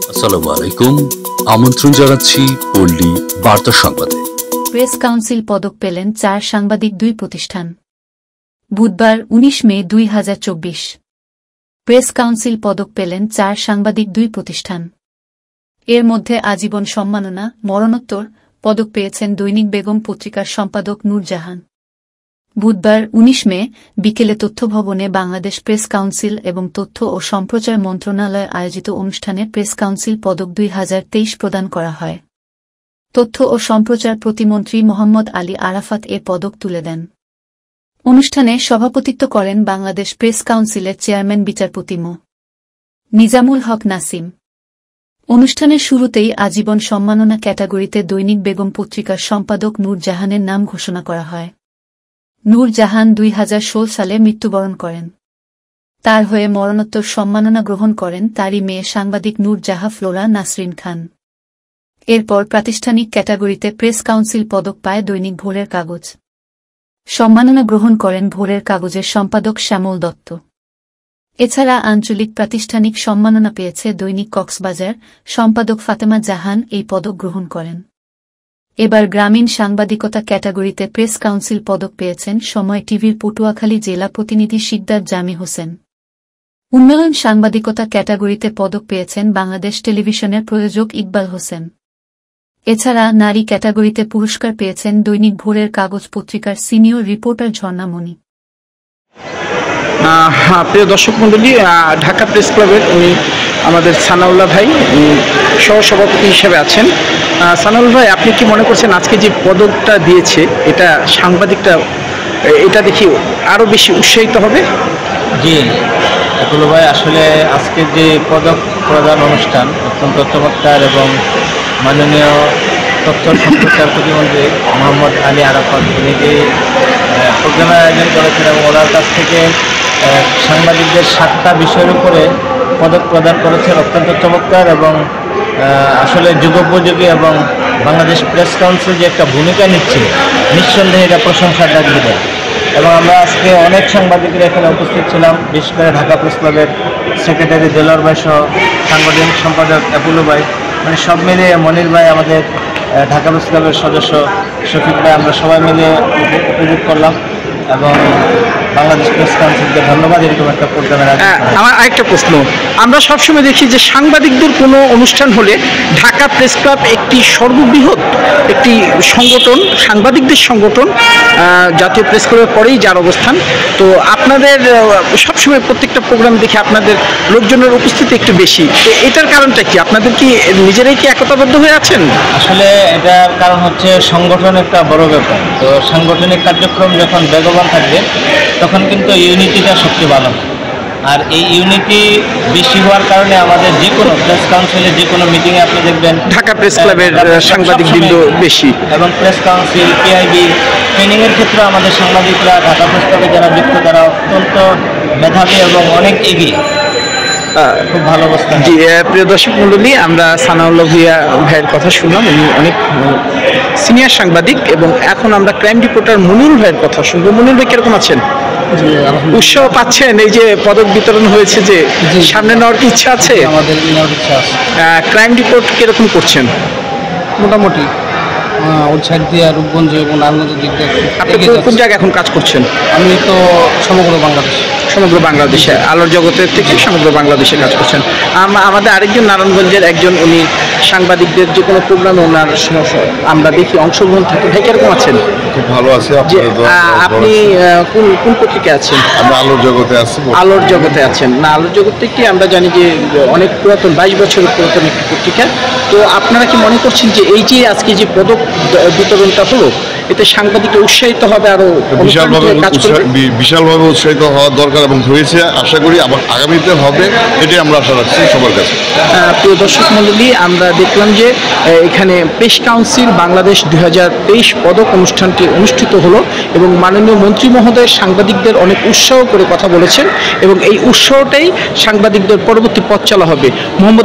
আসসালামু আলাইকুম, আমন্ত্রণ জানাচ্ছি পল্লী বার্তা সংবাদে। প্রেস কাউন্সিল পদক পেলেন 4 সাংবাদিক 2 প্রতিষ্ঠান। বুধবার 19 মে 2024। প্রেস কাউন্সিল পদক পেলেন 4 সাংবাদিক 2 প্রতিষ্ঠান। এর মধ্যে আজীবন সম্মাননা, মরণোত্তর পদক পেয়েছেন দৈনিক বেগম পত্রিকার সম্পাদক নূর জাহান। বুধবার 19 মে বিকেলে তথ্য ভবনে বাংলাদেশ প্রেস কাউন্সিল এবং তথ্য ও সম্প্রচার মন্ত্রণালয় আয়োজিত অনুষ্ঠানে প্রেস কাউন্সিল পদক 2023 প্রদান করা হয়। তথ্য ও সম্প্রচার প্রতিমন্ত্রী মোহাম্মদ আলী আরাফাত এ পদক তুলে দেন। অনুষ্ঠানে সভাপতিত্ব করেন বাংলাদেশ প্রেস কাউন্সিলের চেয়ারম্যান বিচারপতি মো. নিজামুল হক নাসিম। অনুষ্ঠানের শুরুতেই আজীবন সম্মাননা ক্যাটাগরিতে দৈনিক বেগম পত্রিকার সম্পাদক নূর জাহানের নাম ঘোষণা করা হয়। নূর জাহান 2016 সালে মৃত্যুবরণ করেন। তার হয়ে মরণোত্তর সম্মাননা গ্রহণ করেন তারই মেয়ে সাংবাদিক নূর জাহা ফ্লোরা নাসরিন খান। এরপর প্রাতিষ্ঠানিক ক্যাটাগরিতে প্রেস কাউন্সিল পদক পায় দৈনিক ভোরের কাগজ। সম্মাননা গ্রহণ করেন ভোরের কাগজের সম্পাদক শ্যামল দত্ত। এছাড়া আঞ্চলিক প্রাতিষ্ঠানিক সম্মাননা পেয়েছে দৈনিক কক্সবাজার, সম্পাদক ফাতেমা জাহান এই পদক গ্রহণ করেন। এবার গ্রামীণ সাংবাদিকতা ক্যাটাগরিতে প্রেস কাউন্সিল পদক পেয়েছেন সময় টিভির পটুয়াখালী জেলা প্রতিনিধি শিকদার জামি হোসেন। উন্নয়ন সাংবাদিকতা ক্যাটাগরিতে পদক পেয়েছেন বাংলাদেশ টেলিভিশনের প্রযোজক ইকবাল হোসেন। এছাড়া নারী ক্যাটাগরিতে পুরস্কার পেয়েছেন দৈনিক ভোরের কাগজ পত্রিকার সিনিয়র রিপোর্টার ঝর্ণা মণি। প্রিয় দর্শক মন্ডলী, ঢাকা প্রেস ক্লাবের উনি আমাদের সানাউল্লাহ ভাই সহসভাপতি হিসেবে আছেন। সানাউল ভাই, আপনি কি মনে করছেন আজকে যে পদকটা দিয়েছে এটা সাংবাদিকটা এটা দেখি আরও বেশি উৎসাহিত হবে? জি এগুলো ভাই, আসলে আজকে যে পদক প্রদান অনুষ্ঠান অত্যন্ত চমৎকার এবং মাননীয় তথ্য সম্প্রচার প্রতিমন্ত্রী মোহাম্মদ আলী আরাফাত উনি যে প্রোগ্রামের আয়োজন করেছেন এবং ওনার কাছ থেকে সাংবাদিকদের 7টা বিষয়ের উপরে পদক প্রদান করেছেন, অত্যন্ত চমৎকার এবং আসলে যুগোপযোগী এবং বাংলাদেশ প্রেস কাউন্সিল যে একটা ভূমিকা নিচ্ছে নিঃসন্দেহে এটা প্রশংসার দাবি দেয়। এবং আমরা আজকে অনেক সাংবাদিকরা এখানে উপস্থিত ছিলাম, বিশেষ করে ঢাকা প্রেস ক্লাবের সেক্রেটারি দেলোয়ার ভাই সহ সাংগঠনিক সম্পাদক অ্যাপুলো ভাই, মানে সব মিলিয়ে মনির ভাই, আমাদের ঢাকা প্রেস ক্লাবের সদস্য শফিক ভাই, আমরা সবাই মিলে উপভোগ করলাম এবং বাংলাদেশ প্রেস কাউন্সিলকে ধন্যবাদ এরকম একটা প্রোগ্রামের। আমার আরেকটা প্রশ্ন, আমরা সবসময় দেখি যে সাংবাদিকদের কোনো অনুষ্ঠান হলে ঢাকা প্রেস ক্লাব একটি সর্ববৃহৎ একটি সংগঠন, সাংবাদিকদের সংগঠন, জাতীয় প্রেস ক্লাবের পরেই যার অবস্থান। তো আপনাদের সবসময় প্রত্যেকটা প্রোগ্রাম দেখে আপনাদের লোকজনের উপস্থিতি একটু বেশি, তো এটার কারণটা কি? আপনাদের কি নিজেরাই কি একতাবদ্ধ হয়ে আছেন? আসলে এটার কারণ হচ্ছে সংগঠন একটা বড় ব্যাপার। তো সাংগঠনিক কার্যক্রম যখন বেগবান থাকবে তখন কিন্তু ইউনিটিটা সবচেয়ে ভালো। আর এই ইউনিটি বেশি হওয়ার কারণে আমাদের যে কোনো প্রেস কাউন্সিলের যে কোনো মিটিংয়ে আপনি দেখবেন ঢাকা প্রেস ক্লাবের সাংবাদিকবৃন্দ বেশি এবং প্রেস কাউন্সিল পিআইবি ট্রেনিংয়ের ক্ষেত্রে আমাদের সাংবাদিকরা ঢাকা প্রেস ক্লাবে যারা যুক্ত তারা অত্যন্ত মেধাবী এবং অনেক এগিয়ে, খুব ভালো অবস্থা। জি প্রিয় দর্শক মন্ডলী, আমরা সানাউল্লাহ ভাইয়ের কথা শুনলাম, উনি অনেক সিনিয়র সাংবাদিক। এবং এখন আমরা ক্রাইম রিপোর্টার মনিরুল ভাইয়ের কথা শুনবো। মনিরুল ভাই, কিরকম আছেন? উৎসাহ পাচ্ছেন? এই যে পদক বিতরণ হয়েছে, যে সামনে নেওয়ার কি ইচ্ছা আছে? আমাদের নেওয়ার ইচ্ছা আছে। ক্রাইম রিপোর্ট কিরকম করছেন? মোটামুটি উৎসাহ দিয়ে রূপগঞ্জ এবং নারায়ণগঞ্জের দিক দিয়ে। আপনি কোন জায়গায় এখন কাজ করছেন? আমি তো সমগ্র বাংলাদেশে আলোর জগতের থেকে সমগ্র বাংলাদেশে কাজ করছেন। আমাদের আরেকজন নারায়ণগঞ্জের একজন, উনি সাংবাদিকদের যে কোনো প্রোগ্রামে ওনার আমরা দেখি অংশগ্রহণ থাকে। ভাই, কিরকম আছেন? খুব ভালো আছে। আপনি কোন পত্রিকায় আছেন? আমরা আলোর জগতে আছি। আলোর জগতে আছেন না? আলোর জগতে কি আমরা জানি যে অনেক পুরাতন, 22 বছরের পুরাতন একটি পত্রিকা। তো আপনারা কি মনে করছেন যে এই যে আজকে যে পদক বিতরণটা হলো এতে সাংবাদিকরা উৎসাহিত হবে, আরো বিশালভাবে উৎসাহিত হওয়ার দরকার এবং হয়েছে, আশা করি আবার আগামীতে হবে, এটাই আমরা আশা রাখছি সবার কাছে। প্রিয় দর্শক মন্ডলী, আমরা দেখলাম যে এখানে প্রেস কাউন্সিল বাংলাদেশ 2023 পদক অনুষ্ঠানটি অনুষ্ঠিত হলো এবং মাননীয় মন্ত্রী মহোদয় সাংবাদিকদের অনেক উৎসাহ করে কথা বলেছেন এবং এই উৎসাহটাই সাংবাদিকদের পরবর্তী পথ চলা হবে। মোহাম্মদ